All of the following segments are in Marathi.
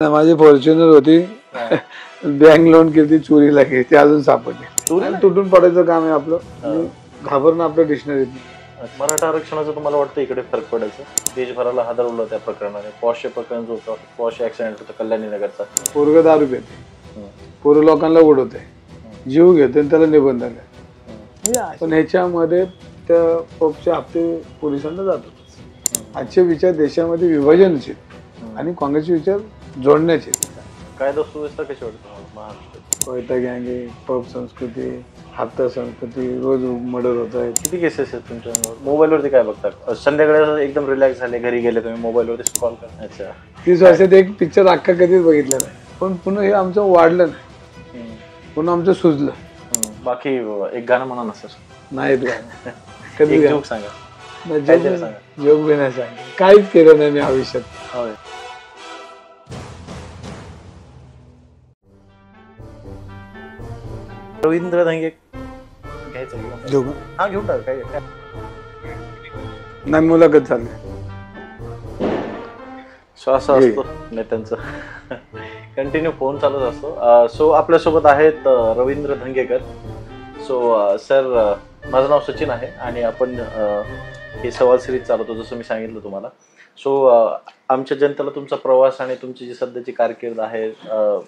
माझी फॉर्च्युनर होती. बँक लोन केली, चोरीला गेली, ती अजून सापडली. तुटून पडायचं काम आहे आपलं. घाबरणं आपल्या डिक्शनरीत. मराठा आरक्षणाचं तुम्हाला वाटतं इकडे फरक पडायचं? देशभराला हादरवलं त्या प्रकरणाने. पॉशचे प्रकरण जो होतं, पॉश ऍक्सिडेंट होतं कल्याणी नगरचा. पोरग दारू पेते, पोरं लोकांना उडवते, जीव घेते, त्याला निबंध आले. पण ह्याच्यामध्ये त्या पॉपचे हप्ते पोलिसांना जातात. आजचे विचार देशामध्ये विभाजनाचे आणि काँग्रेसचे विचार जोडण्याचे. कायदा सुव्यवस्था कशी वाटते महाराष्ट्रात? वैताग गँगे, पब संस्कृती, हप्ता संस्कृती, रोज मर्डर होत आहे. किती केसेस आहेत तुमच्या मोबाईलवरती? काय बघता संध्याकाळी? एकदम रिलॅक्स झाले, घरी गेले तुम्ही, मोबाईलवरती स्क्रॉल करता? अच्छा, 30 वर्षात एक पिक्चर अख्खा कधीच बघितला नाही. पण पुन्हा हे आमचं वाढलं नाही, पुन्हा आमचं सुजलं. बाकी एक गाणं म्हणा ना सर. नाही कधी जोक सांगा. जोक बी नाही सांग, काहीच केलं नाही मी आयुष्यात. होय. रवींद्र धंगे घ्यायचं हा घेऊन टाक. काय नाही, मुलाखत चालली. श्वास असतो नेत्यांचं. कंटिन्यू फोन चालत असतो. सो आपल्यासोबत आहेत रवींद्र धंगेकर. सो सर, माझं नाव सचिन आहे आणि आपण हे सवाल सिरीज चालवतो जसं मी सांगितलं तुम्हाला. सो आमच्या जनतेला तुमचा प्रवास आणि तुमची जी सध्याची कारकीर्द आहे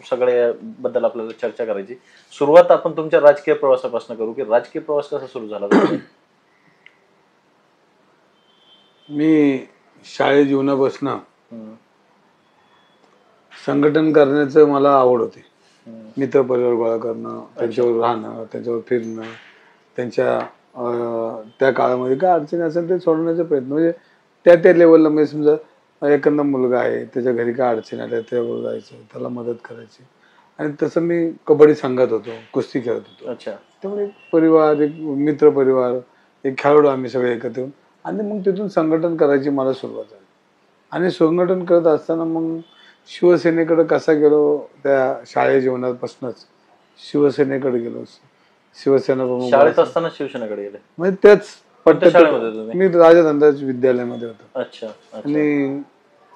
सगळ्याबद्दल आपल्याला चर्चा करायची. सुरुवात आपण तुमच्या राजकीय प्रवासापासून करू की राजकीय प्रवास कसा सुरू झाला? मी शाळे जीवनापासून संघटन करण्याचं मला आवड होती. मित्र परिवार गोळा करणं, त्यांच्यावर राहणं, त्यांच्यावर फिरणं, त्यांच्या त्या काळामध्ये काय अडचणी असेल ते सोडवण्याचा प्रयत्न. म्हणजे त्या लेवलला म्हणजे समजा एखादा मुलगा आहे, त्याच्या घरी काय अडचणी आल्या त्यावर जायचं, त्याला मदत करायची. आणि तसं मी कबड्डी संघात होतो, कुस्ती खेळत होतो. अच्छा. त्यामुळे एक परिवार, एक मित्र परिवार, एक खेळाडू आम्ही सगळे एकत्र येऊन आणि मग तिथून संघटन करायची मला सुरुवात झाली. आणि संघटन करत असताना मग शिवसेनेकडे कसा गेलो, त्या शाळे जीवनापासूनच शिवसेनेकडे गेलो. शिवसेना प्रमुख शाळेत असताना शिवसेनेकडे गेले म्हणजे त्याच शाळेमध्ये? मी राजधंदाच्या विद्यालयामध्ये होतो. अच्छा. आणि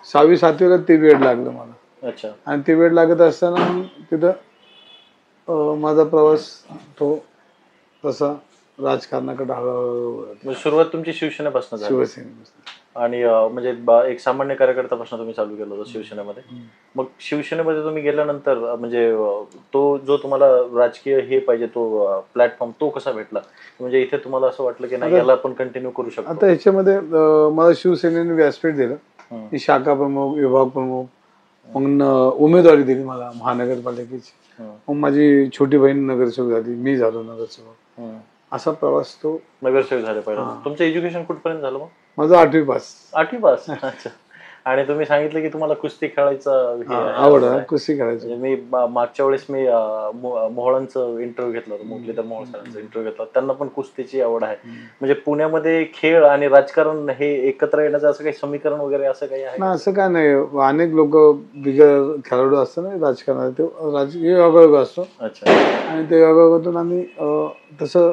6वी 7वीला ते वेळ लागलं मला. अच्छा. आणि ते वेळ लागत असताना मग तिथं माझा प्रवास तो तसा राजकारणाकडे हळूहळू. सुरुवात तुमची शिवसेनेपासून झाली? शिवसेनेपासून. आणि म्हणजे एक सामान्य कार्यकर्त्यापासून तुम्ही चालू केलं होतं शिवसेनेमध्ये. मग शिवसेनेमध्ये तुम्ही गेल्यानंतर म्हणजे तो जो तुम्हाला राजकीय हे पाहिजे तो प्लॅटफॉर्म तो कसा भेटला? म्हणजे इथे तुम्हाला असं वाटलं की नाही याला आपण कंटिन्यू करू शकतो? आता ह्याच्यामध्ये मला शिवसेनेने व्यासपीठ दिलं. शाखा प्रमुख, विभाग प्रमुख, मग उमेदवारी दिली मला महानगरपालिकेची. मग माझी छोटी बहीण नगरसेवक झाली, मी झालो नगरसेवक. असा प्रवास तो. नगरसेवक झाले पहिला. तुमचं एज्युकेशन कुठपर्यंत झालं मग? माझं 8वी पास. 8वी पास. अच्छा. आणि तुम्ही सांगितलं की तुम्हाला कुस्ती खेळायचं आवड आहे, कुस्ती खेळायचं. मी मागच्या वेळेस मी मोहळांचं इंटरव्ह्यू घेतला होता, मुरलीधर मोहोळ सरांचा इंटरव्ह्यू घेतला. त्यांना पण कुस्तीची आवड आहे. म्हणजे पुण्यामध्ये खेळ आणि राजकारण हे एकत्र येण्याचं असं काही समीकरण वगैरे असं काही आहे? असं काय नाही. अनेक लोक बिगर खेळाडू असतात ना राजकारणात, ते राजकीय योगायोग असतो. अच्छा. आणि त्या योगायोगातून आम्ही तसं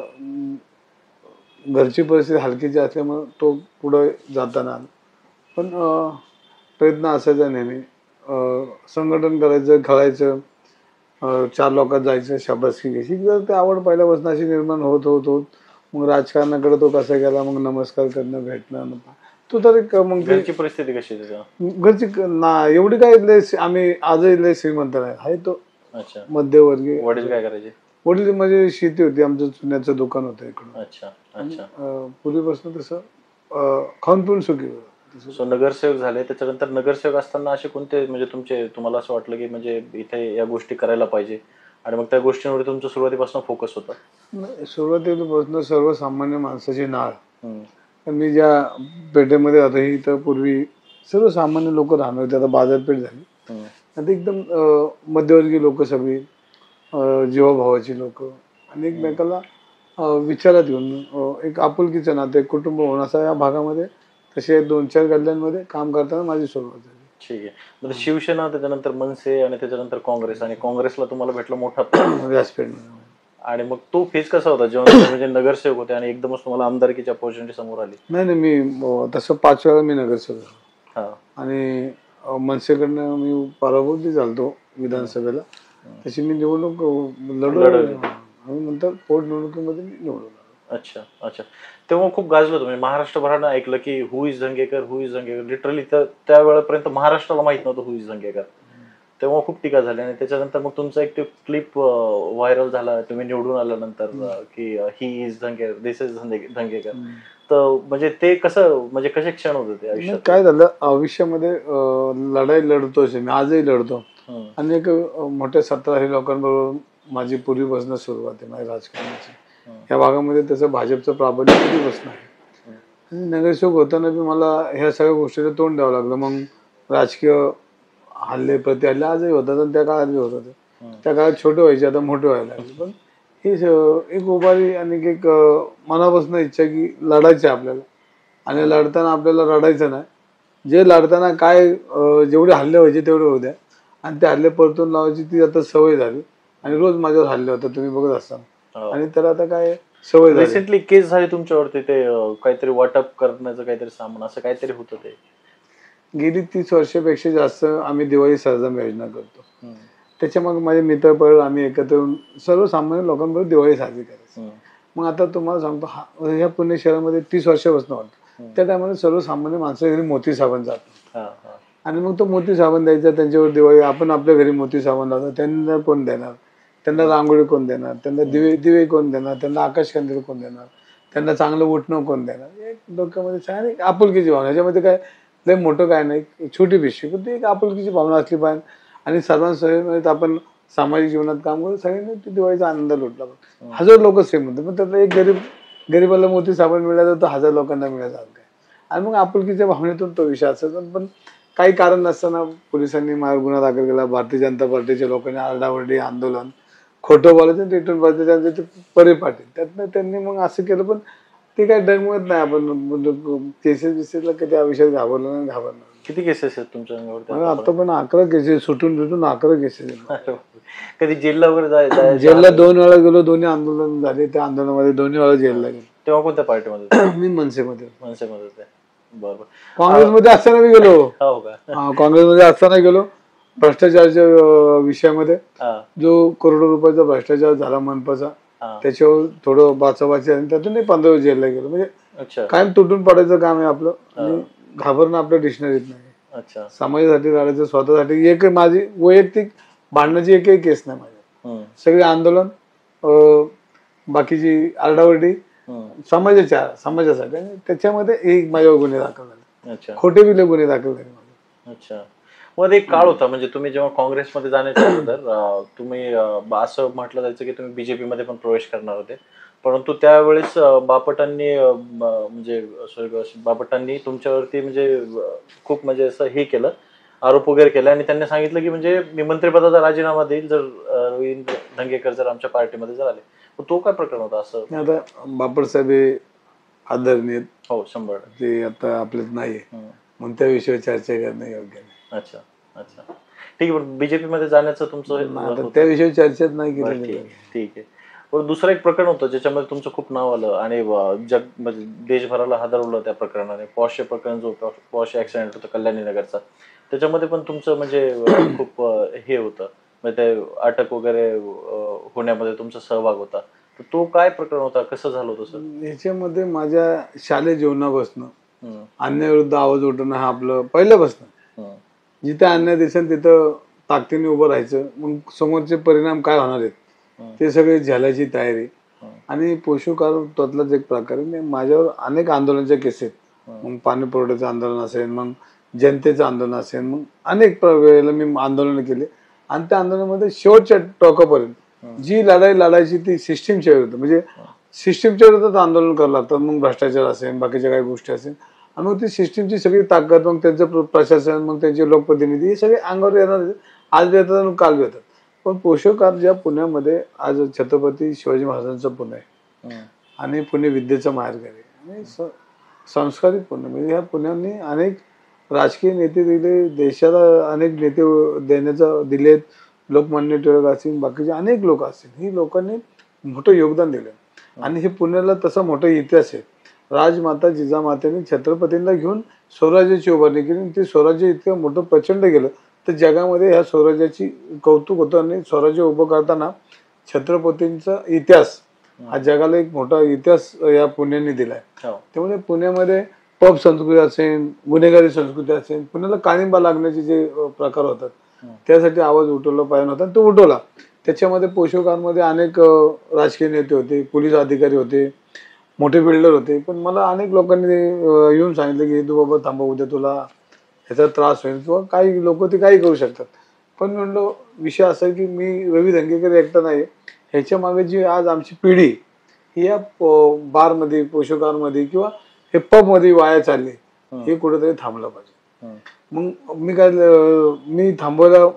घरची परिस्थिती हलकीची असल्यामुळे तो पुढे जाताना पण प्रयत्न असायचा नेहमी. संघटन करायचं, खेळायचं, 4 लोकात जायचं, शाबासकी घ्यायची. जर ते आवड पहिल्यापासून अशी निर्माण होत होत होत मग राजकारणाकडे तो कसा गेला. मग नमस्कार करणं, भेटणं तो तर मग घरची परिस्थिती कशी घरची ना एवढी काय लय आम्ही आजही लय श्रीमंत नाही आहे तो. अच्छा. मध्यवर्गीय. वडील काय करायचे? वडील म्हणजे शेती होती, आमचं चुन्याचं दुकान होतं इकडून. अच्छा. अच्छा. पूर्वीपासून तसं खाऊन पिऊन सुखी होतं. सो नगरसेवक झाले, त्याच्यानंतर नगरसेवक असताना असे कोणते म्हणजे तुम्हाला असं वाटलं की म्हणजे इथे या गोष्टी करायला पाहिजे आणि मग त्या गोष्टींवर तुमचं सुरुवातीपासून फोकस होता? सुरुवातीपासून सर्वसामान्य माणसाची नाळ. मी ज्या पेठेमध्ये राहतो ही तर पूर्वी सर्वसामान्य लोक राहणार होते. आता बाजारपेठ झाली. आता एकदम मध्यवर्गीय लोक सगळी, जीवाभावाची लोक आणि एकमेकाला विचारात घेऊन एक आपुलकीचं नातं, एक कुटुंब होणं असं या भागामध्ये तसे 2-4 गल्ल्यांमध्ये काम करताना माझी सुरुवात झाली. ठीक आहे. म्हणजे शिवसेना, त्याच्यानंतर मनसे आणि त्याच्यानंतर काँग्रेस, आणि काँग्रेसला तुम्हाला भेटला मोठा व्यासपीठ. आणि मग तो फेज कसा होता जेव्हा म्हणजे नगरसेवक होते आणि एकदमच तुम्हाला आमदारकीची अपॉर्च्युनिटी समोर आली? नाही, मी तसं 5 वेळा मी नगरसेवक. आणि मनसेकडनं मी पराभूत झालतो विधानसभेला, तशी मी निवडणूक लढवली आणि नंतर पोटनिवडणुकीमध्ये मी निवडून आलो. अच्छा अच्छा. तेव्हा खूप गाजलं तुम्ही, महाराष्ट्रभरानं ऐकलं की who is Dhangekar, who is Dhangekar. Literally त्या वेळेपर्यंत महाराष्ट्राला माहित नव्हतं हु इज धंगेकर. तेव्हा खूप टीका झाली आणि त्याच्यानंतर मग तुमचा एक क्लिप व्हायरल झाला तुम्ही निवडून आल्यानंतर की he is Dhangekar, this is Dhangekar. तर म्हणजे ते कसं, म्हणजे कसे क्षण होते ते आयुष्यात? काय झालं, आयुष्यामध्ये लढाई लढतोच मी, आजही लढतो. आणि एक मोठ्या 17 लोकांबरोबर माझी पूर्वीपासून सुरुवात आहे माझ्या राजकारणाची. या भागामध्ये तसं भाजपचं प्राबल्य पूर्वीपासून आहे. आणि नगरसेवक होताना बी मला ह्या सगळ्या गोष्टीला तोंड द्यावं लागलं. मग राजकीय हल्ले प्रतिहल्ले आजही होतात आणि त्या काळात बी होत होते. त्या काळात छोटे व्हायचे, आता मोठे व्हायला लागले. पण ही एक उभारी आणि एक मनापासून इच्छा की लढायची आपल्याला, आणि लढताना आपल्याला रडायचं नाही. जे लढताना काय जेवढे हल्ले व्हायचे तेवढे होऊ द्या, आणि ते हल्ले परतून लावायची ती आता सवय झाली. आणि रोज माझ्यावर हल्ले होतात तुम्ही बघत असता, आणि त्याला आता काय सवय झाली. रिसेंटली केस झाली तुमच्यावरती, ते काहीतरी वाटप करण्याचं काहीतरी सामान असं काहीतरी होतं. ते गेली 30 वर्षापेक्षा जास्त आम्ही दिवाळी सर्जम योजना करतो. त्याच्या मग माझे मित्र पण आम्ही एकत्र येऊन सर्वसामान्य लोकांबरोबर दिवाळी साजरी करायची. मग आता तुम्हाला सांगतो, ह्या पुणे शहरामध्ये 30 वर्षापासून वाटतं. त्या टायमाला सर्वसामान्य माणसं घरी मोती साबण जातो, आणि मग तो मोती साबण द्यायचा त्यांच्यावर दिवाळी. आपण आपल्या घरी मोती साबण लावतो, त्यांना कोण देणार, त्यांना रांगोळी कोण देणार, त्यांना दिवे कोण देणार, त्यांना आकाशकंदील कोण देणार, त्यांना चांगलं उठणं कोण देणार. एक डोक्यामध्ये छान एक आपुलकीची भावना. याच्यामध्ये काय लय मोठं काय नाही, छोटी पिशवी, पण ती एक आपुलकीची भावना असली पाहिजे. आणि सर्वांसहित आपण सामाजिक जीवनात काम करून सगळ्यांनी दिवाळीचा आनंद लुटला. 1000 लोक सेम होते, पण त्यातलं एक गरीबाला मोती साबण मिळाला तर 1000 लोकांना मिळायचा काय. आणि मग आपुलकीच्या भावनेतून तो विषय असायचा. पण काही कारण नसताना पोलिसांनी माझ्यावर गुन्हा दाखल केला. भारतीय जनता पार्टीच्या लोकांनी आरडाओरडी, आंदोलन, खोटं बोलायचं, रिटर्न पार्टीचे परे पाटील, त्यातनं त्यांनी मग असं केलं. पण ते काही डगमगत नाही. आपण केसेस बिसेसला कधी या विषयात घाबरलं नाही. किती केसेस आहेत तुमच्या अंगावर? आता पण 11 केसेस, सुटून 11 केसेस. कधी जेलला वगैरे जेलला 2 वेळा गेलो, दोन्ही आंदोलन झाले. त्या आंदोलनामध्ये 2 वेळा जेलला गेलो. तेव्हा कोणत्या पार्टीमध्ये? मी मनसेमध्ये. मनसेमध्ये. बरोबर. काँग्रेसमध्ये असताना मी गेलो. हो का? काँग्रेसमध्ये असताना गेलो. भ्रष्टाचाराच्या विषयामध्ये जो करोडो रुपयाचा भ्रष्टाचार झाला मनपाचा, त्याच्यावर थोडं बाचाबाची, आणि त्यातून 15 जेलला गेलो. म्हणजे कायम तुटून पडायचं काम आहे आपलं, आणि घाबरणं आपल्या डिक्शनरीत नाही. समाजासाठी लढायचं, स्वतःसाठी. एक माझी वैयक्तिक भांडणाची एकही केस नाही माझ्या. सगळे आंदोलन, बाकीची आरडाओरडी समाजासाठी. आणि त्याच्यामध्ये एक माझ्यावर गुन्हे दाखल झाले, खोटे बिले गुन्हे दाखल झाले माझे. अच्छा. मग एक काळ होता, म्हणजे तुम्ही जेव्हा काँग्रेसमध्ये जाण्याच्या अगोदर तुम्ही असं म्हटलं जायचं की तुम्ही बीजेपी मध्ये पण प्रवेश करणार होते. परंतु त्यावेळेस बापटांनी तुमच्यावरती म्हणजे खूप म्हणजे असं हे केलं, आरोप वगैरे केला, आणि त्यांनी सांगितलं की म्हणजे मी मंत्रिपदाचा राजीनामा देईल जर रवींद्र धंगेकर जर आमच्या पार्टीमध्ये जर आले. तो काय प्रकरण होता? असं आता बापट साहेब हे आदरणीय, हो 100, ते आता आपल्यात नाहीये, मग त्या विषयावर चर्चा करणं योग्य नाही. अच्छा अच्छा, ठीक आहे. बीजेपी मध्ये जाण्याचं तुमचं त्या विषयावर चर्चेत नाही केली. ठीक आहे. पण दुसरं एक प्रकरण होतं ज्याच्यामध्ये तुमचं खूप नाव आलं आणि जग म्हणजे देशभराला हादरवलं त्या प्रकरणाने. पॉश प्रकरण, जो पॉश ऍक्सिडेंट होतं कल्याणी नगरचा, त्याच्यामध्ये पण तुमचं म्हणजे खूप हे होतं, म्हणजे ते अटक वगैरे होण्यामध्ये तुमचा सहभाग होता. तर तो काय प्रकरण होता, कसं झालं होतं सर? याच्यामध्ये माझ्या शालेय जीवनापासून अन्यायाविरुद्ध आवाज उठवणं हा आपलं पहिल्यापासून. जिथे अन्याय दिसेल तिथं ताकदीने उभं राहायचं. मग समोरचे परिणाम काय होणार आहेत ते सगळे झेलायची तयारी. आणि पोषकात्वातलाच एक प्रकार आहे. माझ्यावर अनेक आंदोलनाच्या केस आहेत. मग पाणी पुरवठ्याचं आंदोलन असेल, मग जनतेचं आंदोलन असेल, मग अनेक वेळेला मी आंदोलन केले. आणि त्या आंदोलनामध्ये शेवटच्या टोकापर्यंत जी लढाई लढायची ती सिस्टीमच्या विरुद्ध, म्हणजे सिस्टीमच्या विरुद्ध आंदोलन करावं लागतं. मग भ्रष्टाचार असेल, बाकीच्या काही गोष्टी असेल, आणि मग ती सिस्टीमची सगळी ताकद, मग त्यांचं प्रशासन, मग त्यांचे लोकप्रतिनिधी, हे सगळे अंगावर येणार. आज बी येतात आणि काल बी येतात. पण पोषकार ज्या पुण्यामध्ये आज छत्रपती शिवाजी महाराजांचं पुणे आहे, आणि पुणे विद्येचं माहेरघर आहे, आणि संस्कारित पुणे. म्हणजे ह्या पुण्याने अनेक राजकीय नेते दिले, देशाला अनेक नेते दिलेत. लोकमान्य टिळक असतील, बाकीचे अनेक लोक असतील, ही लोकांनी मोठं योगदान दिलं. आणि हे पुण्याला तसा मोठा इतिहास आहे. राजमाता जिजामातेने छत्रपतींना घेऊन स्वराज्याची उभारणी केली. ते स्वराज्य इतकं मोठं प्रचंड गेलं तर जगामध्ये ह्या स्वराज्याची कौतुक होतं. आणि स्वराज्य उभं करताना छत्रपतींचा इतिहास हा जगाला एक मोठा इतिहास या पुण्याने दिलाय. त्यामुळे पुण्यामध्ये पब संस्कृती असेल, गुन्हेगारी संस्कृती असेल, पुण्याला काळिंबा लागण्याचे जे प्रकार होतात त्यासाठी आवाज उठवला पाहिजे होता. तो उठवला. त्याच्यामध्ये पोषकांमध्ये अनेक राजकीय नेते होते, पोलीस अधिकारी होते, मोठे बिल्डर होते. पण मला अनेक लोकांनी येऊन सांगितलं की तू बाबा थांबा, उद्या तुला ह्याचा त्रास होईल किंवा काही लोक ते काही करू शकतात. पण म्हणलो विषय असा आहे की मी रवी धंगेकर एकटा नाही, ह्याच्या मागे जी आज आमची पिढी ही या बारमध्ये, पोषकांमध्ये किंवा हे पबमध्ये वाया चालली, हे कुठेतरी थांबलं पाहिजे. मग मी थांबवायला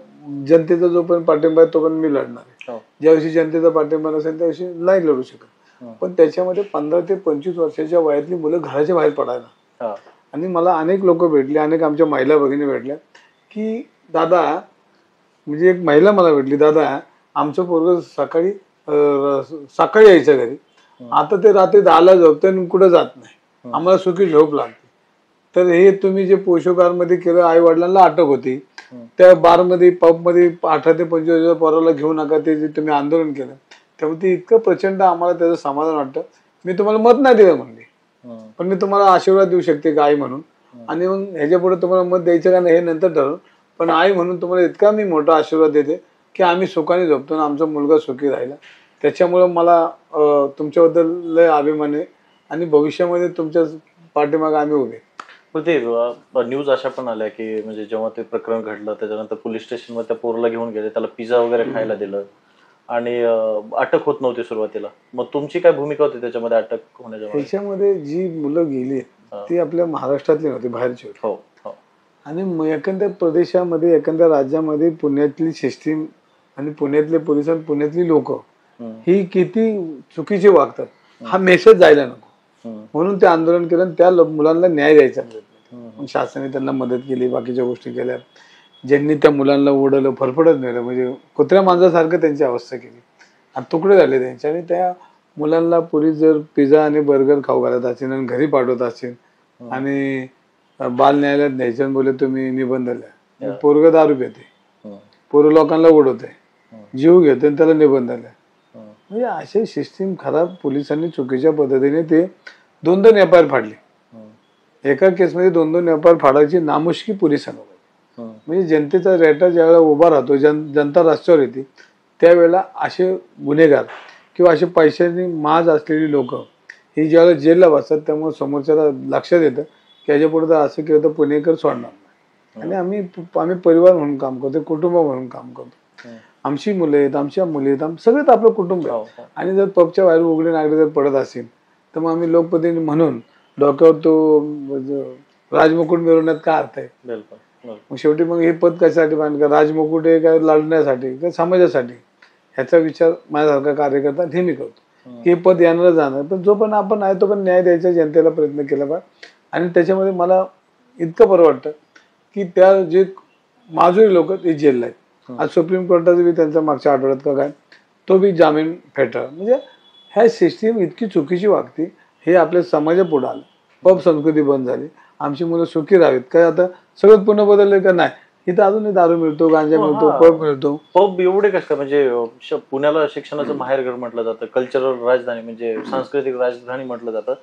जनतेचा जोपर्यंत पाठिंबा आहे तोपर्यंत मी लढणार आहे. ज्यावर्षी जनतेचा पाठिंबा नसेल त्यावर्षी नाही लढू शकत. पण त्याच्यामध्ये 15 ते 25 वर्षाच्या वयातली मुलं घराच्या बाहेर पडायला. आणि मला अनेक लोक भेटले, अनेक आमच्या महिला भगिनी भेटल्या की दादा, म्हणजे एक महिला मला भेटली, दादा आमचं पोरगं सकाळी यायचं घरी, आता ते रात्री 10ला झोपते आणि कुठं जात नाही, आम्हाला सुखी झोप लागते. तर हे तुम्ही जे पोषकांमध्ये केलं, आई वडिलांना अटक होती, त्या बारमध्ये पबमध्ये 18 ते 25 पोराला घेऊ नका, ते जे तुम्ही आंदोलन केलं त्यामुळे ते इतकं प्रचंड आम्हाला त्याचं समाधान वाटतं. मी तुम्हाला मत नाही दिलं म्हणले, पण मी तुम्हाला आशीर्वाद देऊ शकते का आई म्हणून. आणि मग ह्याच्या पुढे तुम्हाला मत द्यायचं का नाही हे नंतर ठरवून, पण आई म्हणून तुम्हाला इतका मी मोठा आशीर्वाद देते की आम्ही सुखाने झोपतो आणि आमचा मुलगा सुखी राहिला. त्याच्यामुळं मला तुमच्याबद्दल लय अभिमान आहे आणि भविष्यामध्ये तुमच्या पाठीमागे आम्ही उभे. ते न्यूज अशा पण आल्या की म्हणजे जेव्हा ते प्रकरण घडलं त्याच्यानंतर पोलीस स्टेशनमध्ये त्या पोरला घेऊन गेले, त्याला पिझ्झा वगैरे खायला दिलं आणि अटक होत नव्हती सुरुवातीला. मग तुमची काय भूमिका होती त्याच्यामध्ये अटक होण्याच्या? त्याच्यामध्ये जी मुलं गेली ती आपल्या महाराष्ट्रातली नव्हती, बाहेरची होती. हो हो. आणि एखाद्या प्रदेशामध्ये, एखाद्या राज्यामध्ये पुण्यातली सिस्टीम आणि पुण्यातले पोलिस आणि पुण्यातली लोक ही किती चुकीची वागतात हा मेसेज जायला नको म्हणून ते आंदोलन केलं आणि त्या मुलांना न्याय द्यायचा प्रयत्न. शासनाने त्यांना मदत केली, बाकीच्या गोष्टी केल्या. ज्यांनी त्या मुलांना ओढलं, फरफडत नेलं, म्हणजे कुत्र्या मांजरासारखं त्यांची अवस्था केली आणि तुकडे झाले त्यांचे. आणि त्या मुलांना पोलीस जर पिझ्झा आणि बर्गर खाऊ घालत असेल आणि घरी पाठवत असेल आणि बाल न्यायालयात न्यायचं बोले तुम्ही निबंध लिहा, पोरग दारू पिते, पोरं लोकांना उडवते, जीव घेते आणि त्याला निबंध लिहा. म्हणजे असे सिस्टीम खराब पोलिसांनी चुकीच्या पद्धतीने ते 2-2 एफआयआर फाडले. एका केसमध्ये 2-2 एफआयआर फाडायची नामुष्की पोलिसांना. म्हणजे जनतेचा रेटा ज्यावेळेला उभा राहतो, जनता रस्त्यावर येते त्यावेळेला असे गुन्हेगार किंवा असे पैशांनी माज असलेली लोक ही ज्यावेळेला जेलला बसतात, त्यामुळे समोरच्याला लक्षात येतं की याच्या पुढे तर असं केलं तर पुणेकर सोडणार नाही. आणि आम्ही परिवार म्हणून काम करतो, कुटुंब म्हणून काम करतो. आमची मुलं आहेत, आमच्या मुली आहेत, सगळेच आपलं कुटुंब आहे. आणि जर पबच्या बाहेर उघडे नागडे जर पडत असेल तर मग आम्ही लोकप्रतिनिधी म्हणून डोक्यावर तो राजमुकुट मिळवण्यात काय अर्थ आहे? मग शेवटी मग हे पद कशासाठी पाहिजे? का राजमुकुट आहे, काय लढण्यासाठी, का समाजासाठी? ह्याचा विचार माझ्यासारखा कार्यकर्ता नेहमी करतो. हे पद येणार जाणार, पण जो पण आपण आहे तो पण न्याय द्यायचा जनतेला प्रयत्न केला पाहिजे. आणि त्याच्यामध्ये मला इतकं बरं वाटतं की त्या जे माजुरी लोक ते जेलला आहेत. आज सुप्रीम कोर्टाचं बी त्यांचा मागच्या आठवड्यात का काय तो बी जामीन फेटाळ. म्हणजे ह्या सिस्टीम इतकी चुकीची वागते. हे आपल्या समाजापुढे आलं, पब संस्कृती बंद झाली, आमची मुलं सुखी राहावीत. काय आता सगळं पुन्हा बदललंय का? नाही, इथं अजूनही दारू मिळतो, गांजा मिळतो, पब मिळतो. पब एवढे कसं काय? म्हणजे पुण्याला शिक्षणाचं माहेरघर म्हटलं जातं, कल्चरल राजधानी म्हणजे सांस्कृतिक राजधानी म्हटलं जातं.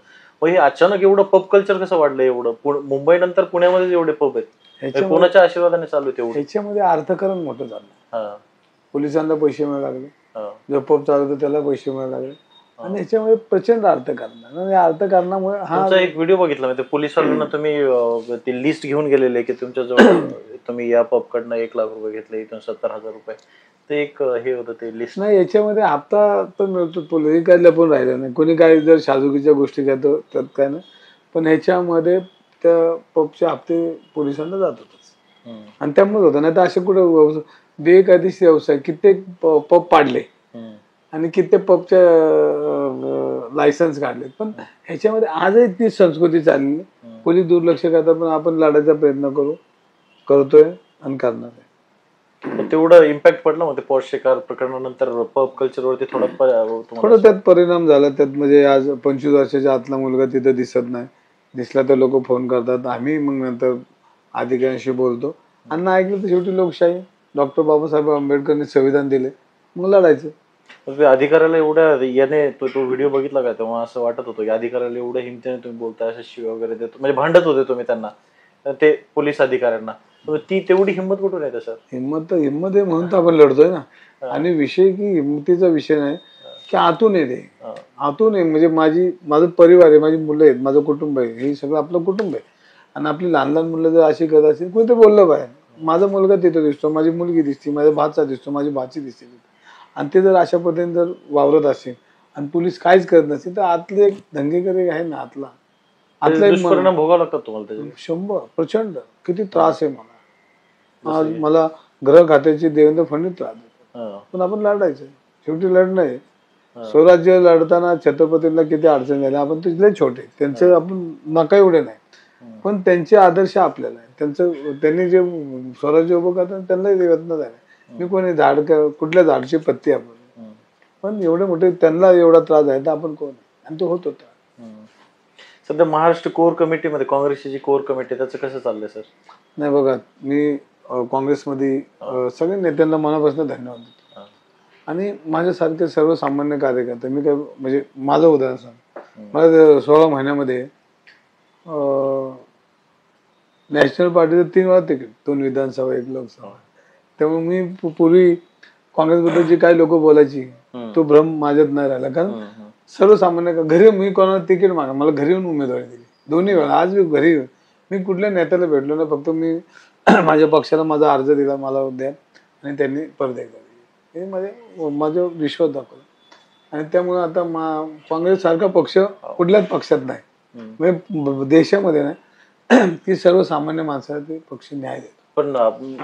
मग हे अचानक एवढं पब कल्चर कसं वाढलं? एवढं मुंबई नंतर पुण्यामध्ये एवढे पब आहेत, कोणाच्या आशीर्वादाने चालू आहे तेवढं? ह्याच्यामध्ये अर्थकारण मोठं झालं. पोलिसांना पैसे मिळायला लागले, जो पब चालवतो त्याला पैसे मिळायला लागले आणि ह्याच्यामध्ये प्रचंड अर्थकारण. आणि अर्थकारणामुळे हा एक व्हिडिओ बघितला म्हणजे पोलिसांना तुम्ही ती लिस्ट घेऊन गेलेले की तुमच्या जवळ तुम्ही या पब कडनं 1 लाख रुपये घेतले, इथून 70,000 रुपये, ते एक हे होतं ते लिस्ट. नाही, याच्यामध्ये हप्ता तर मिळतो, पोलीस काय लपून राहिलं नाही. कोणी काय जर साजूकीच्या गोष्टी करतो त्यात काय नाही, पण ह्याच्यामध्ये त्या पबचे हप्ते पोलिसांना जात होतच. आणि त्यामुळे होतं. नाही तर असे कुठे बेकायदेशीर व्यवसाय कित्येक पब पाडले आणि कित्येक पबच्या लायसन्स काढले. पण ह्याच्यामध्ये आजही ती संस्कृती चालली. पोलीस दुर्लक्ष करतात, पण आपण लढायचा प्रयत्न करतोय आणि करणार आहे. तेवढं इम्पॅक्ट पडला मग ते पॉश शिकार प्रकरणानंतर पब कल्चरवरती थोडं त्यात परिणाम झाला. त्यात म्हणजे आज 25 वर्षाच्या आतला मुलगा तिथं दिसत नाही, दिसला तर लोक फोन करतात, आम्ही मग नंतर अधिकाऱ्यांशी बोलतो. आणि नाही ऐकलं तर शेवटी लोकशाही, डॉक्टर बाबासाहेब आंबेडकरने संविधान दिले, मग लढायचं. मग ते अधिकाऱ्याला एवढ्या याने तो व्हिडिओ बघितला का, तेव्हा असं वाटत होतं की अधिकाऱ्याला एवढ्या हिमतीने तुम्ही बोलताय, असं शिव्या वगैरे देतो, म्हणजे भांडत होते तुम्ही त्यांना, ते पोलीस अधिकाऱ्यांना, ती तेवढी हिंमत कुठून येते सर? हिंमत आहे म्हणून तर आपण लढतोय ना. आणि विषय की हिंमतीचा विषय नाही की आतून येते, आतून आहे. म्हणजे माझं परिवार आहे, माझी मुलं आहेत, माझं कुटुंब आहे, हे सगळं आपलं कुटुंब आहे. आणि आपली लहान लहान मुलं जर अशी करत असेल, कोणी ते बोललं पाहिजे. माझा मुलगा तिथं दिसतो, माझी मुलगी दिसते, माझा भाचा दिसतो, माझी भाची दिसते, आणि ते जर अशा पद्धतीने जर वावरत असेल आणि पोलीस काहीच करत नसेल, तर आतले एक दंगेकर एक आहे ना, आतला एक दुष्परिणाम भोगावं लागतात तुम्हाला त्याचे? 100 प्रचंड. किती त्रास आहे मला. आज मला गृह खात्याची देवेंद्र फडणवीस त्रास देतात, पण आपण लढायचं. शेवटी लढणं आहे. स्वराज्य लढताना छत्रपतींना किती अडचण झाली, आपण तिथले छोटे, त्यांचं आपण नका एवढे नाही, पण त्यांचे आदर्श आपल्याला आहे. त्यांनी जे स्वराज्य उभं करतात त्यांनाही देवत झाले. मी कोणी कुठल्या झाडची पत्ती आपण, पण एवढे मोठे त्यांना एवढा त्रास आहे तर आपण कोण, आणि तो होत होता. सध्या महाराष्ट्र कोर कमिटीमध्ये काँग्रेसची जी कोर कमिटी, त्याचं कसं चाललंय सर? नाही बघा, मी काँग्रेसमध्ये सगळ्या नेत्यांना मनापासून धन्यवाद देतो. आणि माझ्यासारखे सर्वसामान्य कार्यकर्ते, मी काय म्हणजे माझं उदाहरण सांग, मला 16 महिन्यामध्ये नॅशनल पार्टीचं 3 वेळा तिकीट, 2 विधानसभा 1 लोकसभा. त्यामुळे मी पूर्वी काँग्रेसबद्दल जी काही लोक बोलायची, तो भ्रम माझ्यात नाही राहिला. कारण सर्वसामान्य घरी मी कोणाला तिकीट मागा, मला घरी येऊन उमेदवारी दिली 2 वेळा. आज मी घरी मी कुठल्या नेत्याला भेटलो ना, फक्त मी माझ्या पक्षाला माझा अर्ज दिला, मला द्या, आणि त्यांनी परत एकदा दिली. हे माझा विश्वास दाखवला. आणि त्यामुळे आता काँग्रेस सारखा पक्ष कुठल्याच पक्षात नाही, म्हणजे देशामध्ये नाही, की सर्वसामान्य माणसाला ते पक्ष न्याय देतो. पण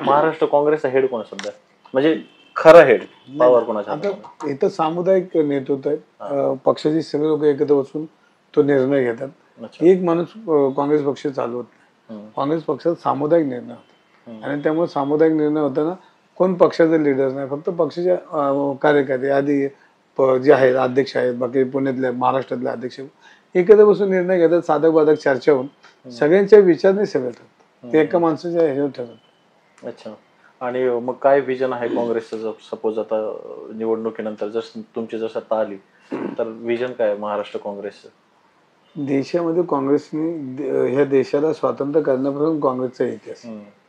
महाराष्ट्र काँग्रेसचा हेड कोण सध्या, म्हणजे खरा हेड पॉवर कोणाचा? आता इथं सामुदायिक नेतृत्व आहे, पक्षाची सगळे लोक एकत्र बसून तो निर्णय घेतात. एक माणूस काँग्रेस पक्ष चालवत नाही. काँग्रेस पक्षात सामुदायिक निर्णय होतात, आणि त्यामुळे सामुदायिक निर्णय होताना कोण पक्षाचे लीडर नाही, फक्त पक्षाचे कार्यकर्ते आधी जे आहेत, अध्यक्ष आहेत, बाकी पुण्यातले महाराष्ट्रातले अध्यक्ष एकत्र बसून निर्णय घेतात. साधक बाधक चर्चा होऊन सगळ्यांच्या विचारने सगळं ठरतात, ते एका माणसाच्या ह्याच्यावर ठरतात. अच्छा. आणि मग काय विजन आहे काँग्रेसचं? सपोज आता निवडणुकीनंतर जर तुमची जर सत्ता आली, तर विजन काय महाराष्ट्र काँग्रेसचं? देशामध्ये काँग्रेसने ह्या देशाला स्वातंत्र्य करण्यापासून काँग्रेसचा इतिहास,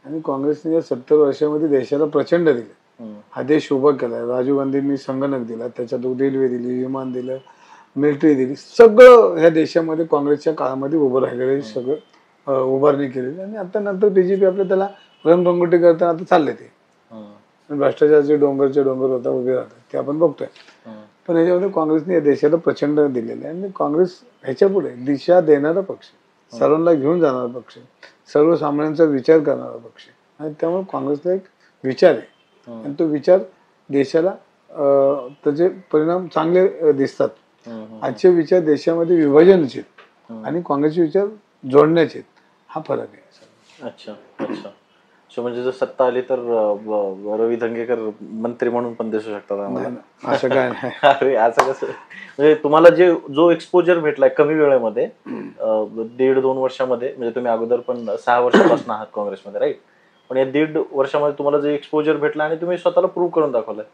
आणि काँग्रेसने या 70 वर्षामध्ये देशाला प्रचंड दिले. हा देश उभा केलाय. राजीव गांधींनी संगणक दिला, त्याच्यात रेल्वे दिली, विमान दिलं, मिलिटरी दिली, सगळं ह्या देशामध्ये काँग्रेसच्या काळामध्ये उभं राहिलेलं, सगळं उभारणी केलेली. आणि आता नंतर बीजेपी आपल्या त्याला रंगरंगोटी करताना आता चालले ते भ्रष्टाचारचे डोंगरचे डोंगर होता उभे राहतात, ते आपण बघतोय. पण ह्याच्यामध्ये काँग्रेसने या देशाला प्रचंड दिलेलं आहे. आणि काँग्रेस ह्याच्या पुढे दिशा देणारा पक्ष, सर्वांना घेऊन जाणारा पक्ष, सर्वसामान्यांचा विचार करणारा पक्ष, आणि त्यामुळे काँग्रेसला एक विचार आहे, आणि तो विचार देशाला त्याचे परिणाम चांगले दिसतात. आजचे विचार देशामध्ये विभाजनाचे आणि काँग्रेसचे विचार जोडण्याचे, हा फरक आहे. अच्छा अच्छा. म्हणजे जर सत्ता आली तर रवी धंगेकर मंत्री म्हणून पण दिसू शकतात आम्हाला? असं काय नाही. अरे असं कसं? म्हणजे तुम्हाला जो एक्सपोजर भेटलाय कमी वेळेमध्ये, 1.5-2 वर्षामध्ये, म्हणजे तुम्ही अगोदर पण 6 वर्षापासून आहात काँग्रेसमध्ये, राईट? पण या 1.5 वर्षामध्ये तुम्हाला जे एक्सपोजर भेटला आणि तुम्ही स्वतःला प्रूव्ह करून दाखवलंय,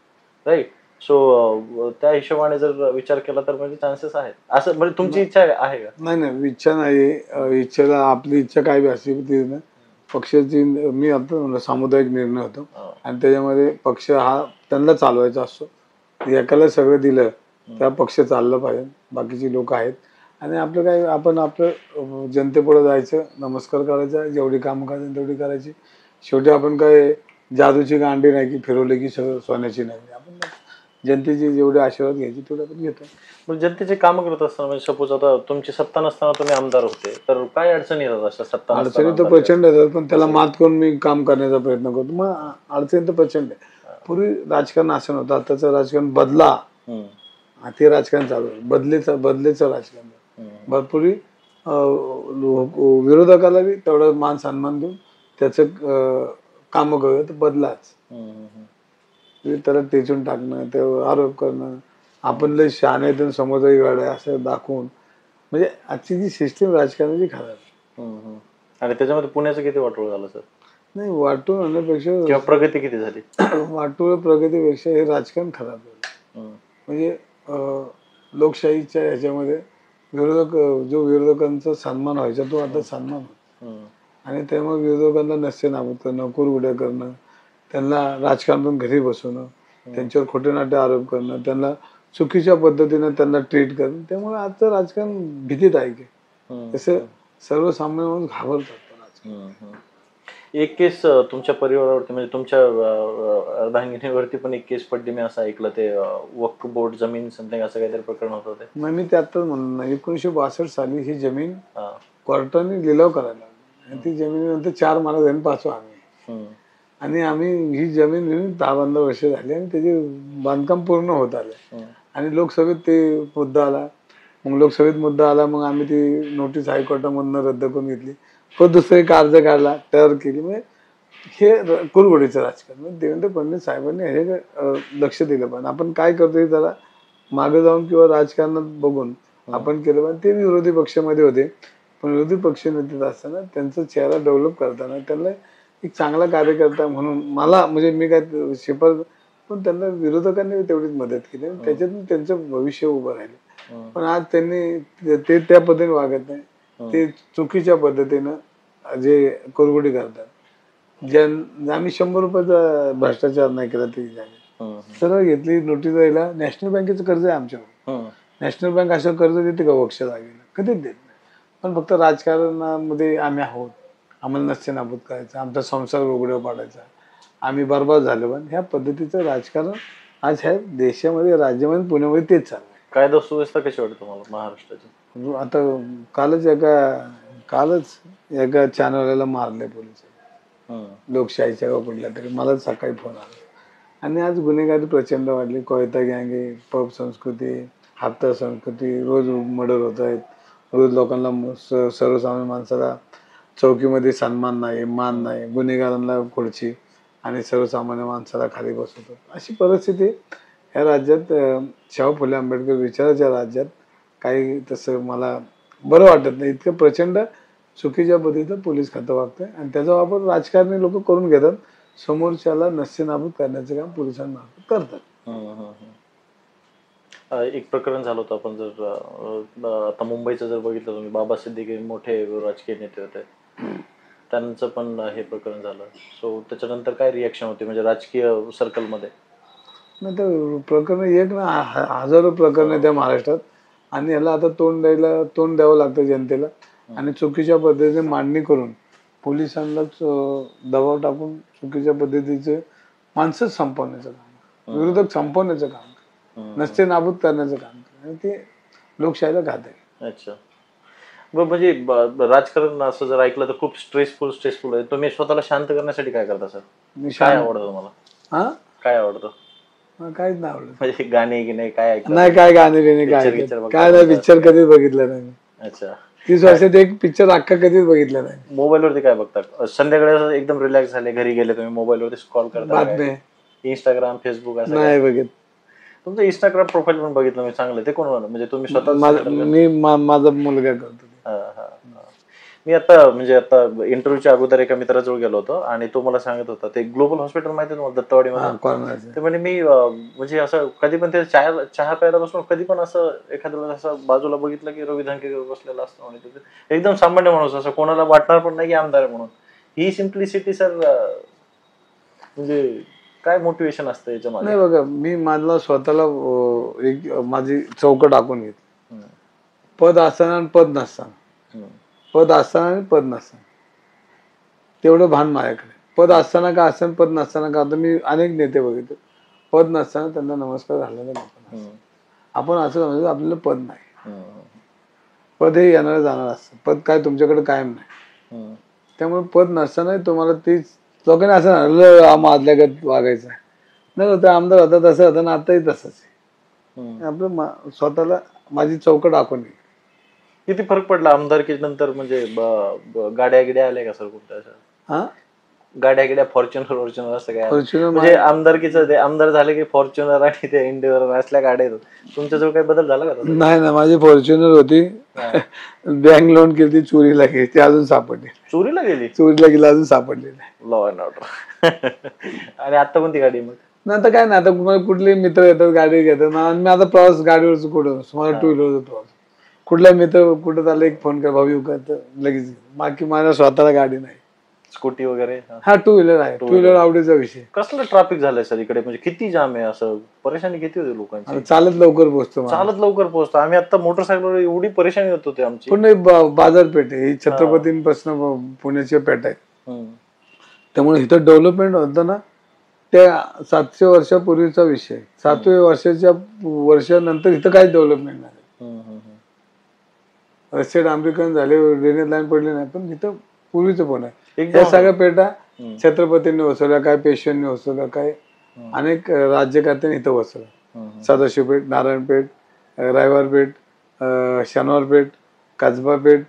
राईट? सो त्या हिशोबाने जर विचार केला तर म्हणजे चान्सेस आहेत असं, म्हणजे तुमची इच्छा आहे का? नाही, इच्छा नाही. इच्छेला आपली इच्छा काय बी असते, पक्षाची मी आता सामुदायिक निर्णय होतो, आणि त्याच्यामध्ये पक्ष हा त्यांना चालवायचा असतो. एकाला सगळं दिलं त्या पक्ष चाललं पाहिजे, बाकीची लोक आहेत. आणि आपलं काय, आपण आपलं जनतेपुढे जायचं, नमस्कार करायचा, जेवढी कामं करायची तेवढी करायची. शेवटी आपण काय जादूची गांडी नाही की फिरवली की सगळं सोन्याची नाही. आपण जनतेची जेवढे आशीर्वाद घ्यायची तेवढे आपण घेतो. मग जनतेचे काम करत असताना, म्हणजे सपोज आता तुमची सत्ता नसताना तुम्ही आमदार होते, तर काय अडचणी येतात अशा सत्ता? अडचणी तर प्रचंड येतात, पण त्याला मात करून मी काम करण्याचा प्रयत्न करतो. मग अडचणी तर प्रचंड आहे. पूर्वी राजकारण असं नव्हतं, आताचं राजकारण बदला, ते राजकारण चालू आहे, बदलेचं राजकारण. पूर्वी विरोधकाला बी तेवढं मान सन्मान देऊन त्याचं काम करूया, तर बदलाच. त्याला टेचून टाकणं, ते आरोप करणं, आपण लय शहाणे समोरही वेळ आहे असं दाखवून, म्हणजे आजची जी सिस्टीम राजकारणाची खराब आहे. आणि त्याच्यामध्ये पुण्याचं किती वाटोळ झालं सर? नाही, वाटून आणण्यापेक्षा किंवा प्रगती किती झाली? वाटोळ प्रगतीपेक्षा हे राजकारण खराब झालं. म्हणजे लोकशाहीच्या ह्याच्यामध्ये जो विरोधकांचा सन्मान व्हायचा तो आता सन्मान होतो. आणि त्यामुळे विरोधकांना नसते नाबूद करणं, कुरघोड्या करणं, त्यांना राजकारणातून घरी बसवणं, त्यांच्यावर खोटे नाटे आरोप करणं, त्यांना चुकीच्या पद्धतीने त्यांना ट्रीट करणं. त्यामुळे आजचं राजकारण भीतीत आहे की तसं सर्वसामान्य माणूस घाबरतात राजकारण. एक केस तुमच्या परिवारावरती म्हणजे तुमच्या अर्धांगिनीवरती पण एक केस पडली, मी असं ऐकलं, ते वक्फ बोर्ड जमीन समथिंग असं काहीतरी प्रकरण होतं ते. मग मी ते आत्ताच म्हणलो ना, 1962 साली ही जमीन कोर्टाने लिलाव करायला लागली. ती जमिनीनंतर 4 महाराजांनी पाचवा आम्ही, आणि आम्ही ही जमीन घेऊन 10-15 वर्ष झाली आणि त्याचे बांधकाम पूर्ण होत आले. आणि लोकसभेत ते मुद्दा आला. मग लोकसभेत मुद्दा आला, मग आम्ही ती नोटीस हायकोर्टामधनं रद्द करून घेतली. पण दुसरा एक अर्ज काढला, तयार केली. म्हणजे हे कुरघोडीचं राजकारण. देवेंद्र फडणवीस साहेबांनी हे लक्ष दिलं पाहिजे. आपण काय करतोय त्याला मागे जाऊन किंवा राजकारणात बघून आपण केलं पाहिजे. ते विरोधी पक्षामध्ये होते, पण विरोधी पक्ष नेते असताना त्यांचा चेहरा डेव्हलप करताना त्यांना एक चांगला कार्यकर्ता म्हणून मला, म्हणजे मी काय शिफारस, पण त्यांना विरोधकांनी तेवढीच मदत केली. त्याच्यातून त्यांचं भविष्य उभं राहिलं. पण आज त्यांनी ते त्या पद्धतीने वागत नाही. ते चुकीच्या पद्धतीनं जे कुरघोडी करतात. आम्ही 100 रुपयाचा भ्रष्टाचार नाही केला तरी झाले. सरळ घेतली नोटीस द्यायला. नॅशनल बँकेचं कर्ज आहे आमच्यावर. नॅशनल बँक असं कर्ज देते का वक्ष जागेला? कधीच देत नाही. पण फक्त राजकारणामध्ये आम्ही आहोत, आम्हाला नसते नाबूद करायचं, आमचा संसार उघड्यावर पाडायचा, आम्ही बरबाद झालो. पण ह्या पद्धतीचं राजकारण आज ह्या देशामध्ये, राज्यामध्ये, पुण्यामध्ये तेच चालू आहे. कायदा सुव्यवस्था कशी वाटते तुम्हाला महाराष्ट्राची? आता कालच एका चॅनलला मारले पोलिस, लोकशाहीच्या का कुठल्या तरी. मला सकाळी फोन आला. आणि आज गुन्हेगारी प्रचंड वाढली. कोयता गँगे, पब संस्कृती, हप्ता संस्कृती, रोज मर्डर होत आहेत. रोज लोकांना, सर्वसामान्य माणसाला चौकीमध्ये सन्मान नाही, मान नाही, गुन्हेगारांना खुर्ची आणि सर्वसामान्य माणसाला खाली बसवतात. अशी परिस्थिती ह्या राज्यात, शाहू फुले आंबेडकर विचाराच्या राज्यात, काही तसं मला बरं वाटत नाही. इतकं प्रचंड चुकीच्या पद्धतीचं पोलीस खातं वागतंय आणि त्याचा वापर राजकारणी लोक करून घेतात. समोरच्याला नस्तेनाबूद करण्याचं काम पोलिसांमार्फत करतात. एक प्रकरण झालं होतं, आपण जर आता मुंबईचं जर बघितलं तुम्ही, बाबा सिद्दीकी मोठे राजकीय नेते होते, त्यांचं पण हे प्रकरण झालं. सो त्याच्यानंतर काय रिॲक्शन होती म्हणजे राजकीय सर्कलमध्ये? नाही तर प्रकरण एक ना, हजारो प्रकरण त्या महाराष्ट्रात. आणि याला आता तोंड द्यावं लागतं जनतेला. आणि चुकीच्या पद्धतीने मांडणी करून पोलिसांनाच दबाव टाकून चुकीच्या पद्धतीचे माणसं संपवण्याचं काम, विरोधक संपवण्याचं काम, नसते नाबूद करण्याचं काम. आणि ते लोकशाहीला घात आहे. अच्छा. म्हणजे राजकारण असं जर ऐकलं तर खूप स्ट्रेसफुल आहे. तुम्ही स्वतःला शांत करण्यासाठी काय करता सर? काय आवडतं तुम्हाला? काय आवडतं? काहीच नाही आवडत. म्हणजे गाणे की नाही, काय ऐकलं नाही? काय गाणे बिणे काय नाही. पिक्चर कधीच बघितलं नाही. अच्छा. 30 वर्षात एक पिक्चर अख्खा कधीच बघितलं नाही. मोबाईलवरती काय बघतात? संध्याकाळी एकदम रिलॅक्स झाले, घरी गेले, तुम्ही मोबाईलवरती स्क्रॉल करता? बातम्या, इंस्टाग्राम, फेसबुक असं नाही बघित. तुमचं इंस्टाग्राम प्रोफाईल पण बघितलं मी, चांगलं. ते कोण म्हणजे तुम्ही स्वतः? माझा मुलगा करतो. मी आता इंटरव्ह्यूच्या अगोदर एका मित्राजवळ गेलो होतो आणि तो मला सांगत होता, ते ग्लोबल हॉस्पिटल माहिती आहे तुम्हाला, दत्तवाडीमध्ये. ते म्हणजे मी म्हणजे असं कधी पण ते चहा प्यायला बसलो, कधी पण असं एखाद्याला असं बाजूला बघितलं की रवी धंगेकर बसलेला असतो आणि एकदम सामान्य माणूस, असं कोणाला वाटणार पण नाही की आमदार आहे म्हणून. ही सिम्प्लिसिटी सर, म्हणजे काय मोटिवेशन असतं याच्यामध्ये? नाही बघा, मी माझला स्वतःला एक माझी चौकट आखून घेतली. पद असताना आणि पद नसताना, पद असताना आणि पद नसताना, तेवढं भान माझ्याकडे. पद असताना का असताना, पद नसताना का. आता मी अनेक नेते बघितले, पद नसताना त्यांना नमस्कार घालायला लोकांना. आपण असं समजायचं आपल्याला पद नाही. पद हे येणार जाणार असतं. पद काय तुमच्याकडे कायम नाही. त्यामुळे पद नसताना तुम्हाला तीच लोकांनी असं माजल्यागत वागायचं नाही होतं. आमदार होता तसं होतं ना, आताही तसंच आहे. आपलं स्वतःला माझी चौकट आखून. किती फरक पडला आमदारकी नंतर? म्हणजे गाड्या गिड्या आल्या का सर कुठल्या? गाड्या फॉर्च्युनर असं काय फॉर्च्युनर म्हणजे आमदारकीचं ते आमदार झाले की फॉर्च्युनर आणि ते इंडिव्हिज्युअल असल्या गाड्या आहेत. तुमच्याजवळ काही बदल झाला का? नाही ना, माझी फॉर्च्युनर होती. बँक लोन केली, चोरीला गेली, ती अजून सापडली. चोरीला गेली? चोरीला गेली, अजून सापडली नाही. Law and order. आणि आता कोणती गाडी मग? नाही आता काय ना, आता कुठले मित्र येतात, गाडी घेतात. आणि मी आता प्रवास गाडीवरच कुठं, मला टू व्हीलरचा प्रवास. कुठला मित्र कुठं झाला एक फोन कर, भाऊ येऊ का, तर लगेच. बाकी माझ्या स्वतःला गाडी नाही. स्कूटी वगैरे? हा टू व्हीलर आहे. टू व्हीलर आवडीचा विषय. कसलं ट्रॅफिक झालंय सर इकडे, म्हणजे किती जाम आहे, असं परेशानी किती होती लोकांची. चालत लवकर पोहोचतो. चालत लवकर पोहोचतो. आम्ही आता मोटरसायकलवर एवढी परेशानी होत होती आमची. पुणे बाजारपेठ आहे ही, छत्रपतींपासून पुण्याची पेठ आहे. त्यामुळे इथं डेव्हलपमेंट होतं ना, त्या 700 वर्षापूर्वीचा विषय. 7व्या वर्षानंतर इथं काही डेव्हलपमेंट नाही. रस्ते डांबरीकरण झाले, ड्रेनेज लाईन पडली नाही, पण इथं पूर्वीचं पण आहे. या सगळ्या पेटा छत्रपतींनी वसवल्या, काय पेशव्यांनी वसवल्या, काय अनेक राज्यकर्त्यांनी इथं वसवलं. सदाशिवपेठ, नारायणपेठ, रायवारपेठ, शनिवारपेठ, कसबापेठ,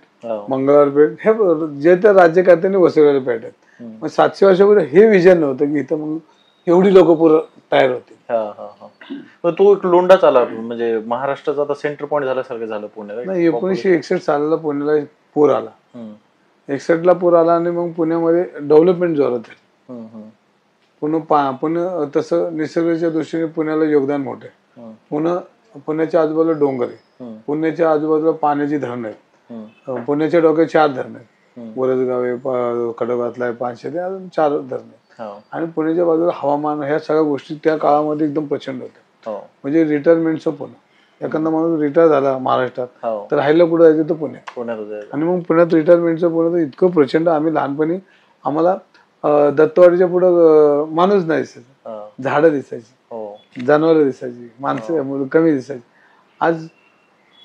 मंगळवारपेठ, हे जे त्या राज्यकर्त्यांनी वसवलेले पेठ आहेत. मग 700 वर्षापूर्वी हे विजन नव्हतं की इथं मग एवढी लोक पुरं तयार होती. तो एक लोंढाच आला, म्हणजे महाराष्ट्राचा आता सेंटर पॉईंट झाल्यासारखं झालं पुण्याला. नाही, 1961 सालाला पुण्याला पूर आला. 61 ला पूर आला आणि मग पुण्यामध्ये डेव्हलपमेंट जोरात आहे. पुणे तसं निसर्गाच्या दृष्टीने पुण्याला योगदान मोठं आहे. पुण्याच्या आजूबाजूला डोंगर आहे. पुण्याच्या आजूबाजूला पाण्याची धरणं आहेत. पुण्याच्या डोक्यात 4 धरणं आहेत. वरसगाव आहे, खडकवासला आहे, पानशेत, अजून 4 धरणं आहेत. आणि पुण्याच्या बाजूला हवामान, ह्या सगळ्या गोष्टी त्या काळामध्ये एकदम प्रचंड होत्या. म्हणजे रिटायरमेंटचं पुणे, एखादा माणूस रिटायर झाला महाराष्ट्रात तर राहायला कुठं जायचं तर पुण्यात. आणि मग पुण्यात रिटायरमेंटचं पुणे तर इतकं प्रचंड. आम्ही लहानपणी आम्हाला दत्तवाडीच्या पुढं माणूस नाही दिसायचं, झाडं दिसायची, जनावरं दिसायची, माणसं कमी दिसायची. आज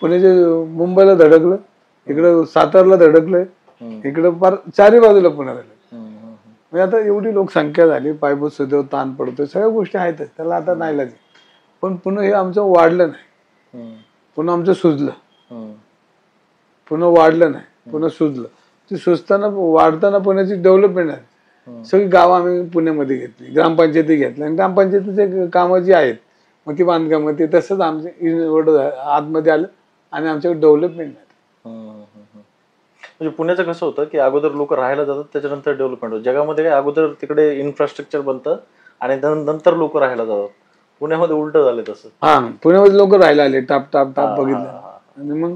पुण्याचे मुंबईला धडकलं, इकडं सातारला धडकलंय, इकडं फार 4ही बाजूला पुण्याला. म्हणजे आता एवढी लोकसंख्या झाली, पायाभूत सुदैव ताण पडतोय, सगळ्या गोष्टी आहेतच, त्याला आता नाही लागेल. पण पुन्हा हे आमचं वाढलं नाही, पुन्हा आमचं सुजलं. पुन्हा वाढलं नाही, पुन्हा सुजलं. ती सुजताना वाढताना पुण्याची डेव्हलपमेंट आहे. सगळी गावं आम्ही पुण्यामध्ये घेतली, ग्रामपंचायती घेतल्या, आणि ग्रामपंचायतीचे कामं जी आहेत मग ती बांधकामं, ते तसंच आमचे आतमध्ये आलं आणि आमच्याकडे डेव्हलपमेंट नाही. म्हणजे पुण्याचं कसं होतं की अगोदर लोक राहायला जातात, त्याच्यानंतर डेव्हलपमेंट होतं. जगामध्ये काय अगोदर तिकडे इन्फ्रास्ट्रक्चर बनतं आणि नंतर लोक राहायला जातात. पुण्यामध्ये उलट झालं तसं. पुण्यामध्ये लोक राहायला आले, टाप टाप टाप बघितलं, आणि मग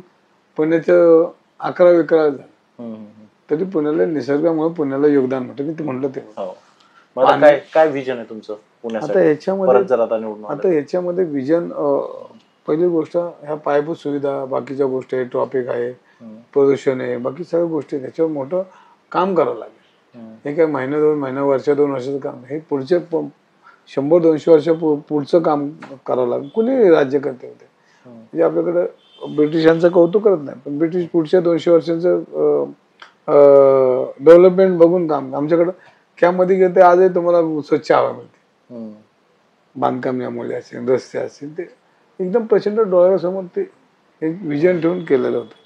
पुण्याचं 11-11 झालं. तरी पुण्याला निसर्गामुळे पुण्याला योगदान म्हणतं, मी ते म्हणलं ते. काय विजन आहे तुमचं पुण्यासाठी? आता याच्यामध्ये विजन, पहिली गोष्ट ह्या पायाभूत सुविधा, बाकीच्या गोष्टी आहे, ट्रॉफिक आहे, प्रदूषण आहे, बाकी सगळ्या गोष्टी, त्याच्यावर मोठं काम करावं लागेल. हे काय महिना 2 महिना, वर्ष 2 वर्षाचं काम नाही, हे पुढचे 100-200 वर्ष पुढचं काम करावं लागेल. कुणी राज्य करते होते म्हणजे आपल्याकडं ब्रिटिशांचं कौतुक करत नाही, पण ब्रिटिश पुढच्या 200 वर्षांचं डेव्हलपमेंट बघून काम. आमच्याकडं कॅम्पमध्ये गेले आजही तुम्हाला स्वच्छ हवा मिळते, बांधकाम यामुळे असेल, रस्ते असतील, ते एकदम प्रचंड डोळ्यासमोर ते एक विजन ठेवून केलेलं होतं.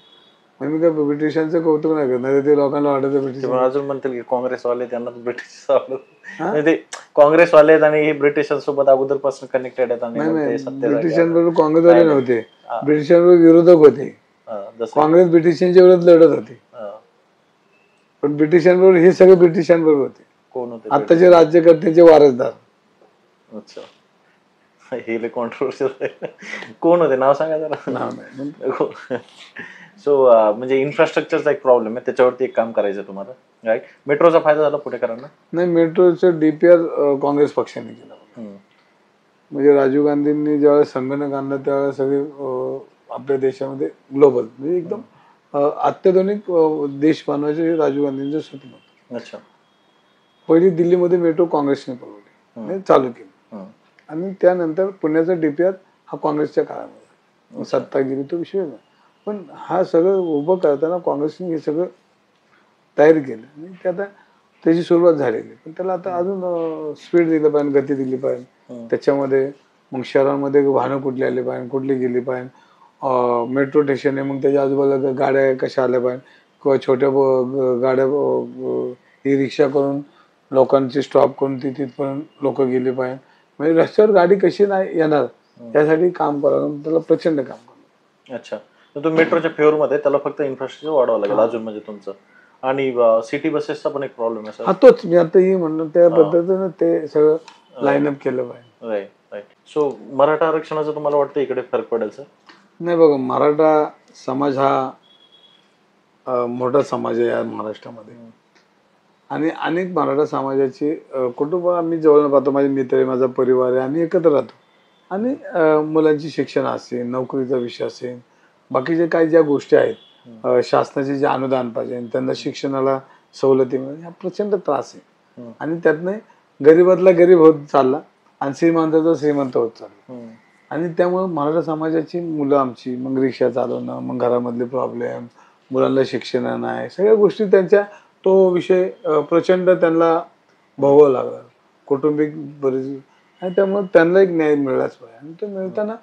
मी काय ब्रिटिशांचं कौतुक नाही करत, नाही ते लोकांना वाटतं ब्रिटिश. अजून म्हणतील की काँग्रेसवाले त्यांना ब्रिटिश आवडत, ते काँग्रेसवाले आहेत आणि हे ब्रिटिशांसोबत अगोदरपासून कनेक्टेड आहेत. ब्रिटिशांबरोबर काँग्रेसवाले नव्हते, ब्रिटिशांबरोबर विरोधक होते. काँग्रेस ब्रिटिशांच्या विरोधात लढत होती, पण ब्रिटिशांबरोबर हे सगळे ब्रिटिशांबरोबर होते. कोण होते? आताचे राज्यकर्त्यांचे वारसदार. अच्छा, हे कॉन्ट्रोवर्शियल. कोण होते, नाव सांगा जरा. नाव नाही. सो म्हणजे इन्फ्रास्ट्रक्चरचा एक प्रॉब्लेम आहे, त्याच्यावरती एक काम करायचं तुम्हाला, राईट? मेट्रोचा फायदा झाला पुणेकरांना? नाही, मेट्रोचं DPR काँग्रेस पक्षाने केलं. म्हणजे राजीव गांधींनी ज्यावेळेस संगणक आणलं त्यावेळेस सगळे आपल्या देशामध्ये ग्लोबल, म्हणजे एकदम अत्याधुनिक देश बनवायचे हे राजीव गांधींचं स्वप्न होतं. अच्छा. पहिली दिल्लीमध्ये मेट्रो काँग्रेसने बनवली, चालू केली, आणि त्यानंतर पुण्याचा DPR हा काँग्रेसच्या काळामध्ये सत्तागिरी तो विषय नाही. पण हा सगळं उभं करताना काँग्रेसने हे सगळं तयार केलं, आणि ते आता त्याची सुरुवात झालेली. पण त्याला आता अजून स्पीड दिलं पाहिजे, गती दिली पाहिजे. त्याच्यामध्ये मग शहरांमध्ये वाहनं कुठली आली पाहिजे, कुठली गेली पाहिजे, मेट्रो स्टेशन आहे, मग त्याच्या आजूबाजूला गाड्या कशा आल्या पाहिजे, किंवा छोट्या गाड्या, ई रिक्षा करून लोकांची स्टॉप कोणती तिथपर्यंत लोक गेले पाहिजे, म्हणजे रस्त्यावर गाडी कशी नाही येणार त्यासाठी काम करावं, त्याला प्रचंड काम करावं. अच्छा, तर तुम्ही मेट्रोच्या फेवर मध्ये त्याला फक्त इन्फ्रास्ट्रक्चर वाढवावं लागेल अजून म्हणजे तुमचं. आणि सिटी बसेसचा पण एक प्रॉब्लेम आहे हा सर. तोच मी आता ही म्हणलं त्या पद्धतीनं ते सगळं लाईनअप केलं पाहिजे. Right right. सो मराठा आरक्षणाचं तुम्हाला वाटतं इकडे फरक पडेल सर? नाही बघा, मराठा समाज हा मोठा समाज आहे या महाराष्ट्रामध्ये, आणि अनेक मराठा समाजाची कुटुंब आम्ही जवळ पाहतो, माझे मित्र आहे, माझा परिवार आहे, आम्ही एकत्र राहतो. आणि मुलांची शिक्षण असेल, नोकरीचा विषय असेल, बाकीचे काही ज्या गोष्टी आहेत, शासनाचे जे अनुदान पाहिजे, त्यांना शिक्षणाला सवलती मिळणे, हा प्रचंड त्रास आहे. आणि त्यातनं गरीबातला गरीब होत चालला आणि श्रीमंताचा श्रीमंत होत चालला. आणि त्यामुळे मराठा समाजाची मुलं आमची मग रिक्षा चालवणं, मग घरामधले प्रॉब्लेम, मुलांना शिक्षण नाही, सगळ्या गोष्टी त्यांच्या तो विषय प्रचंड त्यांना भोगावं लागला, कौटुंबिक बरेच. आणि त्यामुळे त्यांना एक न्याय मिळालाच पाहिजे, आणि तो मिळताना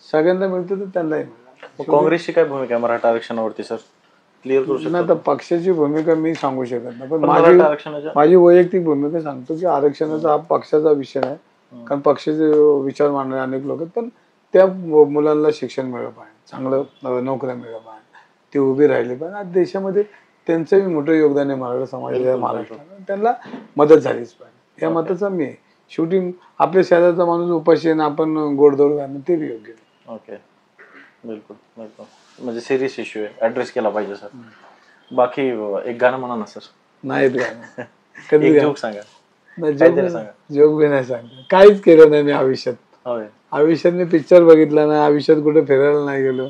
सगळ्यांना मिळतो तर त्यांनाही मिळाला. काँग्रेसची काय भूमिका आहे मराठा आरक्षणावरती सर? क्लिअर करू शकतो? आता पक्षाची भूमिका मी सांगू शकत नाही, पण मराठा आरक्षणाच्या माझी वैयक्तिक भूमिका सांगतो की आरक्षणाचा हा पक्षाचा विषय आहे, कारण पक्षाचे विचार मांडणारे अनेक लोक आहेत, पण त्या मुलांना शिक्षण मिळलं पाहिजे, चांगलं नोकऱ्या मिळलं पाहिजे, ते उभी राहिली पाहिजे. आज देशामध्ये त्यांचंही मोठं योगदान आहे मराठा समाजाच्या, महाराष्ट्रात त्यांना मदत झालीच पाहिजे, या मताचा मी आहे. शेवटी आपल्या शेजारचा माणूस उपाशी आहे, आपण गोडधोड घालणं ते योग्य नाही. ओके, बिलकुल बिलकुल, म्हणजे सिरियस इश्यू आहे, ऍड्रेस केला पाहिजे सर. बाकी एक गाणं म्हणा ना सर. नाही कधी जोक सांगा. जोक बी नाही सांगता, काहीच केलं नाही मी आयुष्यात. आयुष्यात मी पिक्चर बघितला नाही, आयुष्यात कुठे फिरायला नाही गेलो,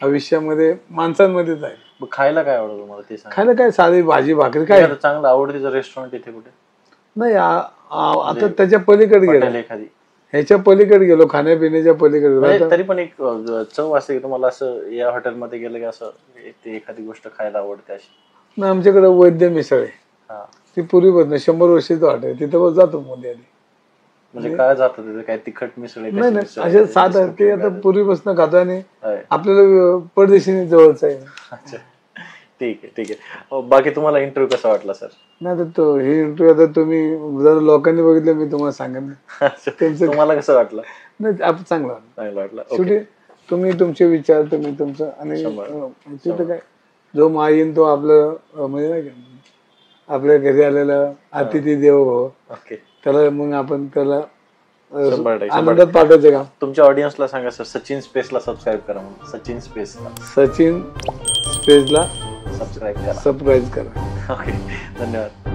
आयुष्यामध्ये माणसांमध्येच आहे. खायला काय आवडतं तुम्हाला ते सांगा. खायला काय, साधी भाजी भाकरी काय चांगलं आवडतीचं रेस्टॉरंट इथे कुठे नाही. आता त्याच्या पलीकडे गेलो, एखादी ह्याच्या पलीकडे गेलो, खाण्यापिण्याच्या पलीकडे. तरी पण एक चव असते की तुम्हाला असं या हॉटेलमध्ये गेलं की असं एखादी गोष्ट खायला आवडते अशी? नाही, आमच्याकडे वैद्य मिसळ आहे, ती पूर्वीपासून 100 वर्षाची वाटते, तिथं जातो मध्ये आधी. म्हणजे काय जातं तिथे, काय तिखट मिसळ? नाही नाही, असे साधं ते आता पूर्वीपासून खातो, आणि आपल्याला परदेशी जवळच आहे. अच्छा, ठीक आहे ठीक आहे. बाकी तुम्हाला इंटरव्ह्यू कसा वाटला सर? नाही तर तो हे इंटरव्ह्यू आता तुम्ही जर लोकांनी बघितलं, मी तुम्हाला सांगेन तुम्हाला कसं वाटलं? नाही, आपण चांगलं वाटलं. शेवटी तुम्ही तुमचे विचार, तुम्ही तुमचं, आणि तिथं काय जो माईन तो आपलं म्हणजे नाही का, आपल्या घरी आलेला अतिथी देव हो, त्याला मग आपण त्याला आनंदात पाठवायचं का. तुमच्या ऑडियन्सला सांगा सर, सचिन स्पेसला सबस्क्राईब करा. सचिन स्पेसला सबस्क्राईब करा. ओके, धन्यवाद.